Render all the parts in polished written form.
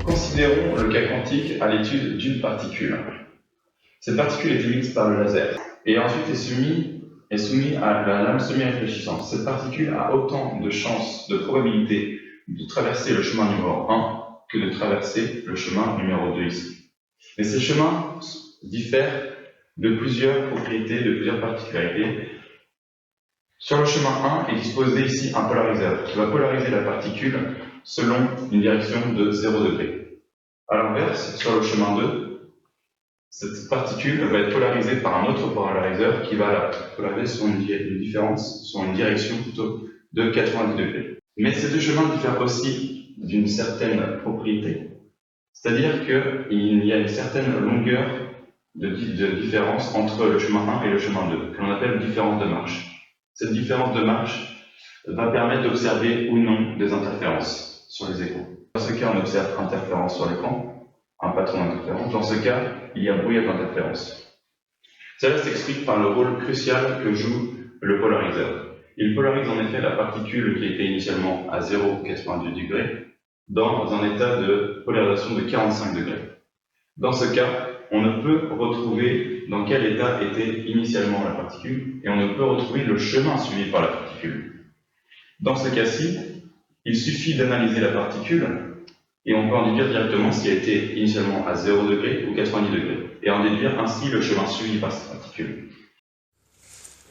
Considérons le cas quantique à l'étude d'une particule. Cette particule est émise par le laser et ensuite est soumise à la lame semi-réfléchissante. Cette particule a autant de chances, de probabilité de traverser le chemin numéro 1 que de traverser le chemin numéro 2 ici. Mais ces chemins diffèrent de plusieurs propriétés, de plusieurs particularités. Sur le chemin 1 est disposé ici un polariseur qui va polariser la particule selon une direction de 0 degré. A l'inverse, sur le chemin 2, cette particule va être polarisée par un autre polariseur qui va la polariser sur une direction plutôt de 90 degrés. Mais ces deux chemins diffèrent aussi d'une certaine propriété, c'est-à-dire qu'il y a une certaine longueur de différence entre le chemin 1 et le chemin 2, que l'on appelle différence de marche. Cette différence de marche va permettre d'observer ou non des interférences sur les écrans. Dans ce cas, on observe interférence sur l'écran, un patron d'interférence. Dans ce cas, il y a brouillage d'interférence. Cela s'explique par le rôle crucial que joue le polariseur. Il polarise en effet la particule qui était initialement à 0,90 degrés dans un état de polarisation de 45 degrés. Dans ce cas, on ne peut retrouver dans quel état était initialement la particule et on ne peut retrouver le chemin suivi par la particule. Dans ce cas-ci, il suffit d'analyser la particule et on peut en déduire directement si elle était initialement à 0 degré ou 90 degrés et en déduire ainsi le chemin suivi par cette particule.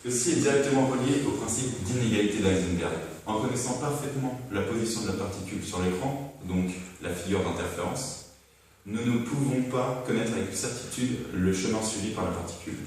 Ceci est directement relié au principe d'inégalité d'Eisenberg. En connaissant parfaitement la position de la particule sur l'écran, donc la figure d'interférence, nous ne pouvons pas connaître avec certitude le chemin suivi par la particule.